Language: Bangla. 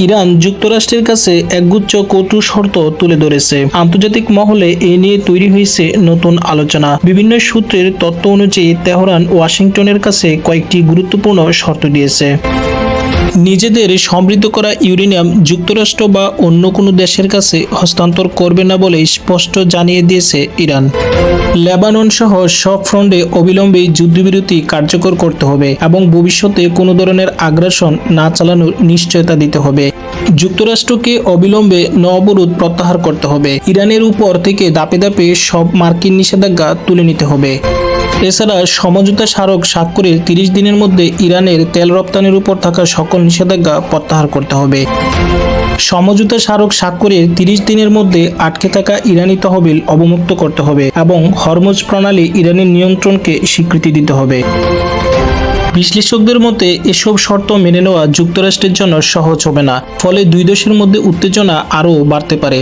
ইরান যুক্তরাষ্ট্রের কাছে একগুচ্ছ কটু শর্ত তুলে ধরেছে। আন্তর্জাতিক মহলে এ নিয়ে তৈরি হয়েছে নতুন আলোচনা। বিভিন্ন সূত্রের তথ্য অনুযায়ী তেহরান ওয়াশিংটনের কাছে কয়েকটি গুরুত্বপূর্ণ শর্ত দিয়েছে। নিজেদের সমৃদ্ধ করা ইউরেনিয়াম যুক্তরাষ্ট্র বা অন্য কোনো দেশের কাছে হস্তান্তর করবে না বলে স্পষ্ট জানিয়ে দিয়েছে ইরান। লেবানন সহ সব ফ্রন্টে অবিলম্বে যুদ্ধবিরতি কার্যকর করতে হবে এবং ভবিষ্যতে কোনো ধরনের আগ্রাসন না চালানোর নিশ্চয়তা দিতে হবে। যুক্তরাষ্ট্রকে অবিলম্বে অবরোধ প্রত্যাহার করতে হবে। ইরানের উপর থেকে ধাপে ধাপে সব মার্কিন নিষেধাজ্ঞা তুলে নিতে হবে। এছাড়া সমঝোতা স্মারক স্বাক্ষরের 30 দিনের মধ্যে ইরানের তেল রপ্তানির উপর থাকা সকল নিষেধাজ্ঞা প্রত্যাহার করতে হবে। সমঝোতা স্মারক স্বাক্ষরের 30 দিনের মধ্যে আটকে থাকা ইরানি তহবিল অবমুক্ত করতে হবে এবং হরমুজ প্রণালী ইরানের নিয়ন্ত্রণকে স্বীকৃতি দিতে হবে। বিশ্লেষকদের মতে এসব শর্ত মেনে নেওয়া যুক্তরাষ্ট্রের জন্য সহজ হবে না, ফলে দুই দেশের মধ্যে উত্তেজনা আরও বাড়তে পারে।